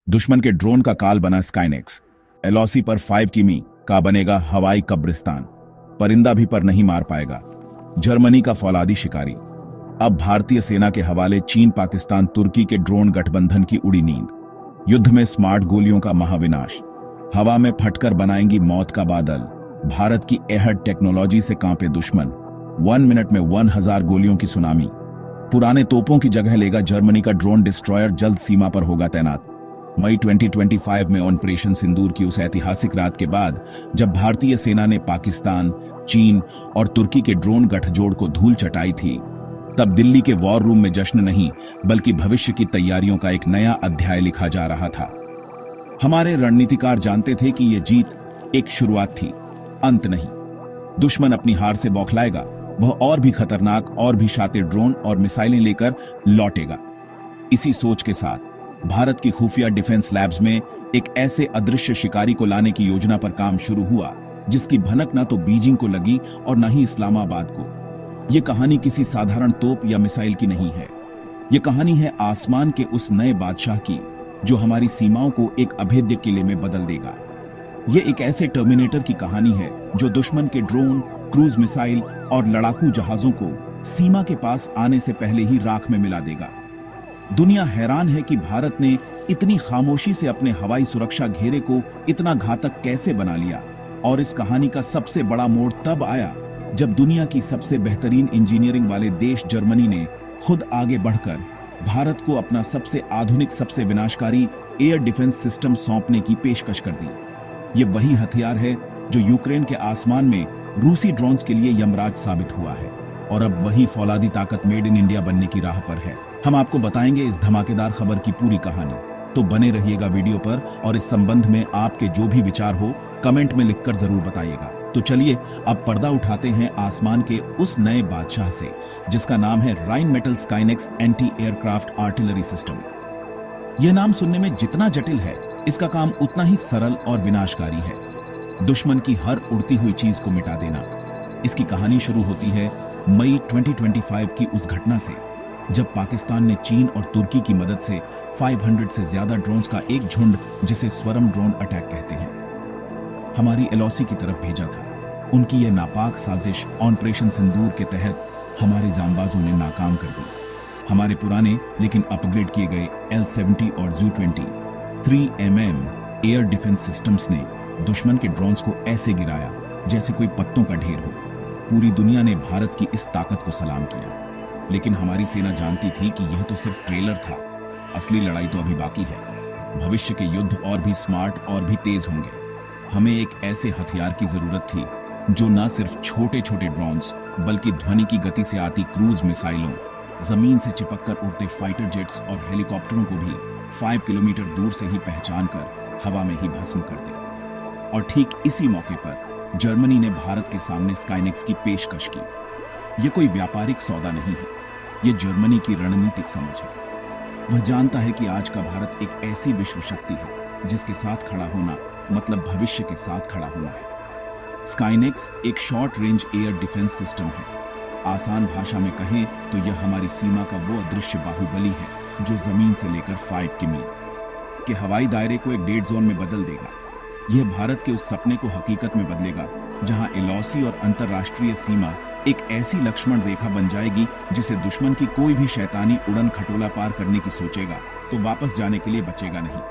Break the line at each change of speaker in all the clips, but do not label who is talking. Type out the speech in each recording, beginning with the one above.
दुश्मन के ड्रोन का काल बना स्काइनेक्स। एलओसी पर 5 किमी का बनेगा हवाई कब्रिस्तान। परिंदा भी पर नहीं मार पाएगा। जर्मनी का फौलादी शिकारी। अब भारतीय सेना के हवाले चीन, पाकिस्तान, तुर्की के ड्रोन गठबंधन की उड़ी नींद। युद्ध में स्मार्ट गोलियों का महाविनाश। हवा में फटकर बनाएंगी मौत का बादल। भारत की एहड टेक्नोलॉजी से कांपे दुश्मन। 1 मिनट में 1000 गोलियों की सुनामी। पुराने तोपों की जगह लेगा जर्मनी का ड्रोन डिस्ट्रॉयर। जल्द सीमा पर होगा तैनात। मई 2025 में ऑपरेशन सिंदूर की उस ऐतिहासिक रात के बाद जब भारतीय सेना ने पाकिस्तान, चीन और तुर्की के ड्रोन गठजोड़ को धूल चटाई थी, तब दिल्ली के वॉर रूम में जश्न नहीं बल्कि भविष्य की तैयारियों का एक नया अध्याय लिखा जा रहा था। हमारे रणनीतिकार जानते थे कि यह जीत एक शुरुआत थी, अंत नहीं। दुश्मन अपनी हार से बौखलाएगा, वह और भी खतरनाक और भी शातिर ड्रोन और मिसाइलें लेकर लौटेगा। इसी सोच के साथ भारत की खुफिया डिफेंस लैब्स में एक ऐसे अदृश्य शिकारी को लाने की योजना पर काम शुरू हुआ जिसकी भनक ना तो बीजिंग को लगी और ना ही इस्लामाबाद को। यह कहानी किसी साधारण तोप या मिसाइल की नहीं है। यह कहानी है आसमान के उस नए बादशाह की जो हमारी सीमाओं को एक अभेद्य किले में बदल देगा। यह एक ऐसे टर्मिनेटर की कहानी है जो दुश्मन के ड्रोन, क्रूज मिसाइल और लड़ाकू जहाजों को सीमा के पास आने से पहले ही राख में मिला देगा। दुनिया हैरान है कि भारत ने इतनी खामोशी से अपने हवाई सुरक्षा घेरे को इतना घातक कैसे बना लिया। और इस कहानी का सबसे बड़ा मोड़ तब आया जब दुनिया की सबसे बेहतरीन इंजीनियरिंग वाले देश जर्मनी ने खुद आगे बढ़कर भारत को अपना सबसे आधुनिक, सबसे विनाशकारी एयर डिफेंस सिस्टम सौंपने की पेशकश कर दी। ये वही हथियार है जो यूक्रेन के आसमान में रूसी ड्रोन्स के लिए यमराज साबित हुआ है और अब वही फौलादी ताकत मेड इन इंडिया बनने की राह पर है। हम आपको बताएंगे इस धमाकेदार खबर की पूरी कहानी, तो बने रहिएगा वीडियो पर और इस संबंध में आपके जो भी विचार हो कमेंट में लिखकर जरूर बताइएगा। तो चलिए अब पर्दा उठाते हैं आसमान के उस नए बादशाह से जिसका नाम है Rheinmetall Skynex anti aircraft artillery system. यह नाम सुनने में जितना जटिल है, इसका काम उतना ही सरल और विनाशकारी है। दुश्मन की हर उड़ती हुई चीज को मिटा देना। इसकी कहानी शुरू होती है मई 2025 की उस घटना से जब पाकिस्तान ने चीन और तुर्की की मदद से 500 से ज्यादा ड्रोन्स का एक झुंड, जिसे स्वरम ड्रोन अटैक कहते हैं, हमारी एलओसी की तरफ भेजा था। उनकी यह नापाक साजिश ऑपरेशन सिंदूर के तहत हमारे जांबाजों ने नाकाम कर दी। हमारे पुराने लेकिन अपग्रेड किए गए L-70 और ZU-20 3mm air defence systems ने दुश्मन के ड्रोन्स को ऐसे गिराया जैसे कोई पत्तों का ढेर हो। पूरी दुनिया ने भारत की इस ताकत को सलाम किया, लेकिन हमारी सेना जानती थी कि यह तो सिर्फ ट्रेलर था। असली लड़ाई तो अभी बाकी है। भविष्य के युद्ध और भी स्मार्ट और भी तेज होंगे। हमें एक ऐसे हथियार की जरूरत थी जो न सिर्फ छोटे छोटे ड्रोन्स बल्कि ध्वनि की गति से आती क्रूज मिसाइलों, जमीन से चिपककर उड़ते फाइटर जेट्स और हेलीकॉप्टरों को भी 5 किलोमीटर दूर से ही पहचान कर हवा में ही भस्म कर दे। और ठीक इसी मौके पर जर्मनी ने भारत के सामने स्काइनेक्स की पेशकश की। यह कोई व्यापारिक सौदा नहीं है, यह जर्मनी की रणनीतिक समझ है। वह जानता है कि आज का भारत एक ऐसी विश्व शक्ति है जिसके साथ खड़ा होना मतलब भविष्य के साथ खड़ा होना है। स्काइनेक्स एक short range air defence system है। आसान भाषा में कहें तो यह हमारी सीमा का वो अदृश्य बाहुबली है जो जमीन से लेकर 5 किमी के हवाई दायरे को एक डेड जोन में बदल देगा। यह भारत के उस सपने को हकीकत में बदलेगा जहां एलओसी और अंतरराष्ट्रीय सीमा एक ऐसी लक्ष्मण रेखा बन जाएगी जिसे दुश्मन की कोई भी शैतानी उड़न खटोला पार करने की सोचेगा तो वापस जाने के लिए बचेगा नहीं।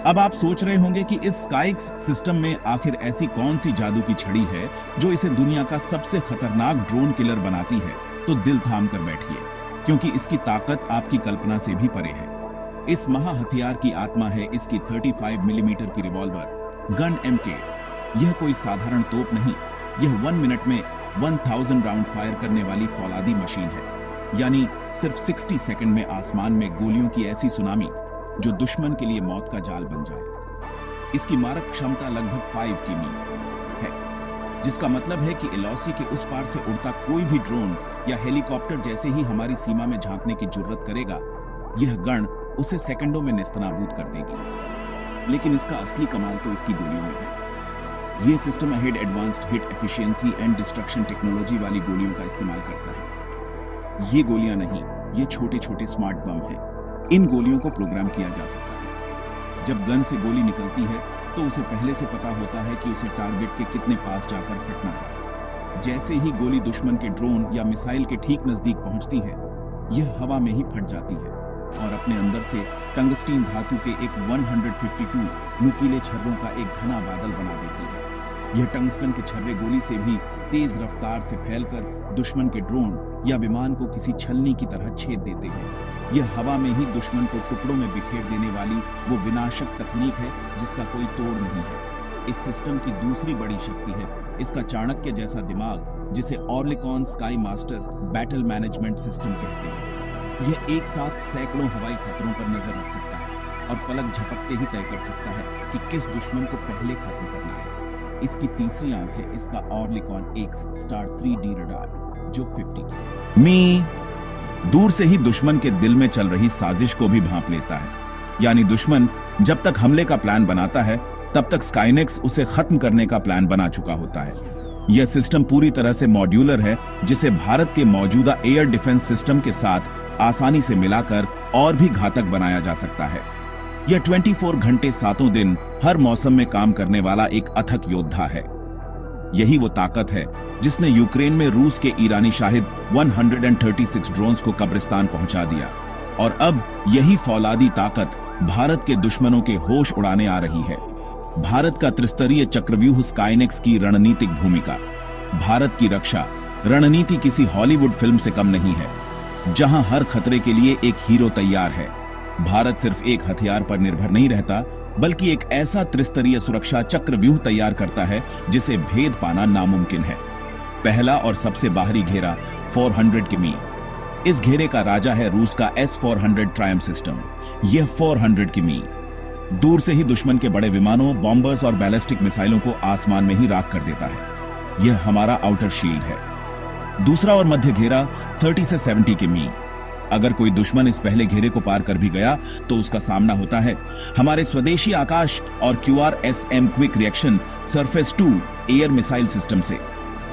अब आप सोच रहे होंगे कि इस स्काइनेक्स सिस्टम में आखिर ऐसी कौन सी जादू की छड़ी है जो इसे दुनिया का सबसे खतरनाक ड्रोन किलर बनाती है। तो दिल थाम कर बैठिए, क्योंकि इसकी ताकत आपकी कल्पना से भी परे है। इस महा हथियार की आत्मा है इसकी 35 मिलीमीटर की रिवॉल्वर गन MK। यह कोई साधारण तोप नहीं, यह 1 मिनट में 1000 राउंड फायर करने वाली फौलादी मशीन है। यानी सिर्फ 60 सेकंड में आसमान में गोलियों की ऐसी सुनामी जो दुश्मन के लिए मौत का जाल बन जाए। इसकी मारक क्षमता लगभग 5 किमी है, जिसका मतलब है कि एलओसी के उस पार से उड़ता कोई भी ड्रोन या हेलीकॉप्टर जैसे ही हमारी सीमा में झांकने की जुर्रत करेगा, यह गण उसे सेकंडों में नेस्तनाबूद कर देगी। लेकिन इसका असली कमाल तो इसकी गोलियों में है। यह system ahead advanced hit efficiency and destruction technology वाली गोलियों का इस्तेमाल करता है। ये गोलियां नहीं, ये छोटे छोटे स्मार्ट बम हैं। इन गोलियों को प्रोग्राम किया जा सकता है। जब गन से गोली निकलती है तो उसे पहले से पता होता है कि उसे टारगेट के कितने पास जाकर फटना है। जैसे ही गोली दुश्मन के ड्रोन या मिसाइल के ठीक नजदीक पहुंचती है, यह हवा में ही फट जाती है और अपने अंदर से टंगस्टीन धातु के एक 152 नुकीले छर्रों का एक घना बादल बना देती है। यह टंगस्टन के छर्रे गोली से भी तेज रफ्तार से फैलकर दुश्मन के ड्रोन या विमान को किसी छलनी की तरह छेद देते हैं। यह हवा में ही दुश्मन को टुकड़ों में बिखेर देने वाली वो विनाशक तकनीक है जिसका कोई तोड़ नहीं है। इस सिस्टम की दूसरी बड़ी शक्ति है इसका चाणक्य जैसा दिमाग, जिसे Oerlikon Skymaster battle management system कहते हैं। यह एक साथ सैकड़ों हवाई खतरों पर नजर रख सकता है और पलक झपकते ही तय कर सकता है कि किस दुश्मन को पहले खत्म करना है। इसकी तीसरी आंख है इसका ऑर्लिकॉन एक्स स्टार 3D रडार, जो 50 की दूर से ही दुश्मन के दिल में चल रही साजिश को भी भांप लेता है। यानी दुश्मन जब तक हमले का प्लान बनाता है तब तक स्काइनेक्स उसे खत्म करने का प्लान बना चुका होता है। यह सिस्टम पूरी तरह से मॉड्यूलर है, जिसे भारत के मौजूदा एयर डिफेंस सिस्टम के साथ आसानी से मिलाकर और भी घातक बनाया जा सकता है। यह 24 घंटे सातों दिन हर मौसम में काम करने वाला एक अथक योद्धा है। यही वो ताकत है जिसने यूक्रेन में रूस के ईरानी शाहिद 136 ड्रोन्स को कब्रिस्तान पहुंचा दिया, और अब यही फौलादी ताकत भारत के दुश्मनों के होश उड़ाने आ रही है। भारत का त्रिस्तरीय चक्रव्यूह स्काइनेक्स की रणनीतिक भूमिका। भारत की रक्षा रणनीति किसी हॉलीवुड फिल्म से कम नहीं है, जहां हर खतरे के लिए एक हीरो तैयार है। भारत सिर्फ एक हथियार पर निर्भर नहीं रहता, बल्कि एक ऐसा त्रिस्तरीय सुरक्षा चक्रव्यूह तैयार करता है जिसे भेद पाना नामुमकिन है। पहला और सबसे बाहरी घेरा 400 किमी। इस घेरे का राजा है रूस का S-400 ट्रायम्फ सिस्टम। यह 400 किमी दूर से ही दुश्मन के बड़े विमानों, बॉम्बर्स और बैलिस्टिक मिसाइलों को आसमान में ही राख कर देता है। यह हमारा आउटर शील्ड है। दूसरा और मध्य घेरा 30 से 70 किमी। अगर कोई दुश्मन इस पहले घेरे को पार कर भी गया तो उसका सामना होता है हमारे स्वदेशी आकाश और QRSM quick reaction surface 2 air missile system से।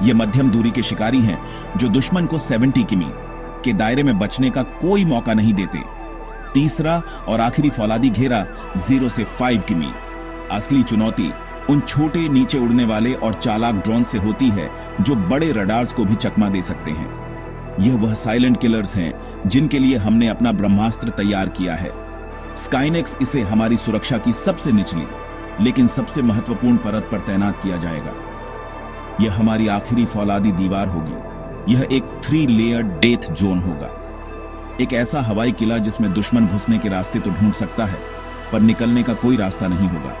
ये मध्यम दूरी के शिकारी हैं जो दुश्मन को 70 किमी के दायरे में बचने का कोई मौका नहीं देते। तीसरा और आखिरी फौलादी घेरा 0 से 5 किमी। असली चुनौती उन छोटे नीचे उड़ने वाले और चालाक ड्रोन से होती है जो बड़े रडार्स को भी चकमा दे सकते हैं। यह वह साइलेंट किलर्स हैं जिनके लिए हमने अपना ब्रह्मास्त्र तैयार किया है। स्काइनेक्स इसे हमारी सुरक्षा की सबसे निचली लेकिन सबसे महत्वपूर्ण परत पर तैनात किया जाएगा। यह हमारी आखिरी फौलादी दीवार होगी। यह एक 3 लेयर डेथ जोन होगा, एक ऐसा हवाई किला जिसमें दुश्मन घुसने के रास्ते तो ढूंढ सकता है, पर निकलने का कोई रास्ता नहीं होगा।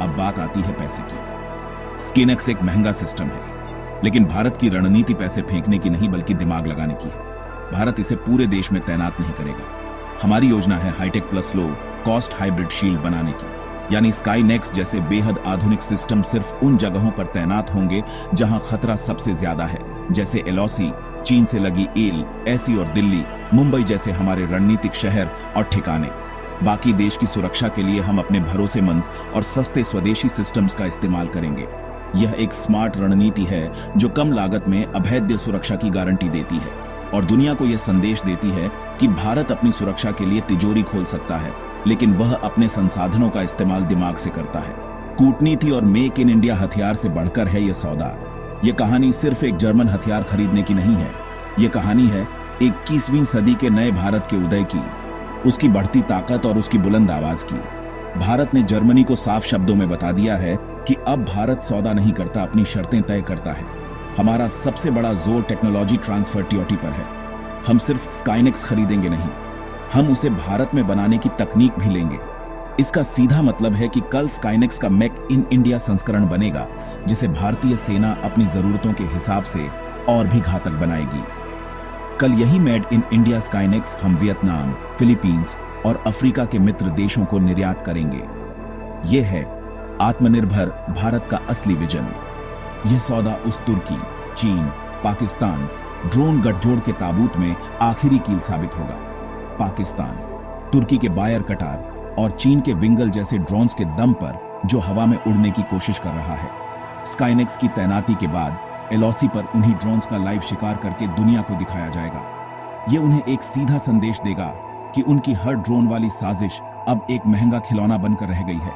अब बात आती है पैसे की। स्काइनेक्स एक महंगा सिस्टम है, लेकिन भारत की रणनीति पैसे फेंकने की नहीं बल्कि दिमाग लगाने की है। भारत इसे पूरे देश में तैनात नहीं करेगा। हमारी योजना है high tech plus low cost hybrid shield बनाने की, यानी स्काइनेक्स जैसे बेहद आधुनिक सिस्टम सिर्फ उन जगहों पर तैनात होंगे जहां खतरा सबसे ज्यादा है, जैसे एलओसी, चीन से लगी एल, एसी और दिल्ली, मुंबई जैसे हमारे रणनीतिक शहर और ठिकाने। बाकी देश की सुरक्षा के लिए हम अपने भरोसेमंद और सस्ते स्वदेशी सिस्टम्स का इस्तेमाल करेंगे। यह एक स्मार्ट रणनीति है जो कम लागत में अभेद्य सुरक्षा की गारंटी देती है और दुनिया को यह संदेश देती है कि भारत अपनी सुरक्षा के लिए तिजोरी खोल सकता है, लेकिन वह अपने संसाधनों का इस्तेमाल दिमाग से करता है। कूटनीति और मेक इन इंडिया हथियार से बढ़कर है यह सौदा। यह कहानी सिर्फ एक जर्मन हथियार खरीदने की नहीं है। यह कहानी है 21वीं सदी के नए भारत के उदय की, उसकी बढ़ती ताकत और उसकी बुलंद आवाज की। भारत ने जर्मनी को साफ शब्दों में बता दिया है कि अब भारत सौदा नहीं करता, अपनी शर्तें तय करता है। हमारा सबसे बड़ा जोर टेक्नोलॉजी ट्रांसफर टीओटी पर है। हम सिर्फ स्काइनेक्स खरीदेंगे नहीं, हम उसे भारत में बनाने की तकनीक भी लेंगे। इसका सीधा मतलब है कि कल स्काइनेक्स का मेक इन इंडिया संस्करण बनेगा, जिसे भारतीय सेना अपनी जरूरतों के हिसाब से और भी घातक बनाएगी। कल यही मेड इन इंडिया स्काइनेक्स हम वियतनाम, फिलीपींस और अफ्रीका के मित्र देशों को निर्यात करेंगे। यह है आत्मनिर्भर भारत का असली विजन। यह सौदा उस तुर्की, चीन, पाकिस्तान ड्रोन गठजोड़ के ताबूत में आखिरी कील साबित होगा। पाकिस्तान तुर्की के बायर कटार और चीन के विंगल जैसे ड्रोन्स के दम पर जो हवा में उड़ने की कोशिश कर रहा है। स्काइनेक्स की तैनाती के बाद एलओसी पर उन्हीं ड्रोन्स का लाइव शिकार करके दुनिया को दिखाया जाएगा। यह उन्हें एक सीधा संदेश देगा कि उनकी हर ड्रोन वाली साजिश अब एक महंगा खिलौना बनकर रह गई है।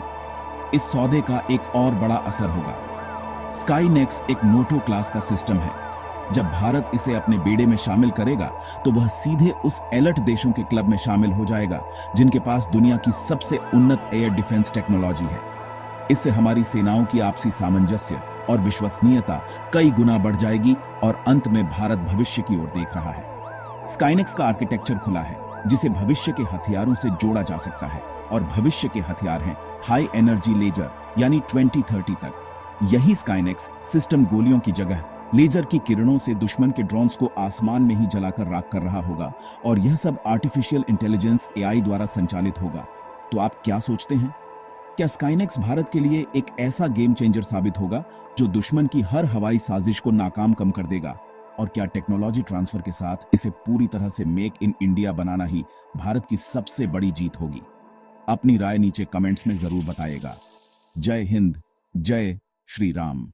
इस सौदे का एक और बड़ा असर होगा। स्काईनेक्स एक नोटो क्लास का सिस्टम है। जब भारत इसे अपने बेड़े में शामिल करेगा तो वह सीधे उस एलर्ट देशों के क्लब में शामिल हो जाएगा जिनके पास दुनिया की सबसे उन्नत एयर डिफेंस टेक्नोलॉजी है। इससे हमारी सेनाओं की आपसी सामंजस्य और विश्वसनीयता कई गुना बढ़ जाएगी और अंत में भारत भविष्य की ओर देख रहा है। स्काईनेक्स का आर्किटेक्चर खुला है, जिसे भविष्य के हथियारों से जोड़ा जा सकता है, और भविष्य के हथियार हैं हाई एनर्जी लेजर यानी 2030 तक। यही स्काईनेक्स सिस्टम गोलियों की जगह लेजर की किरणों से दुश्मन के ड्रोन्स को आसमान में ही जलाकर राख कर रहा होगा, और यह सब आर्टिफिशियल इंटेलिजेंस एआई द्वारा संचालित होगा। तो आप क्या सोचते हैं? क्या स्काईनेक्स भारत के लिए एक ऐसा गेम चेंजर साबित होगा जो दुश्मन की हर हवाई साजिश को नाकाम कम कर देगा? और क्या टेक्नोलॉजी ट्रांसफर के साथ इसे पूरी तरह से मेक इन इंडिया बनाना ही भारत की सबसे बड़ी जीत होगी? अपनी राय नीचे कमेंट्स में जरूर बताइएगा। जय हिंद, जय श्री राम।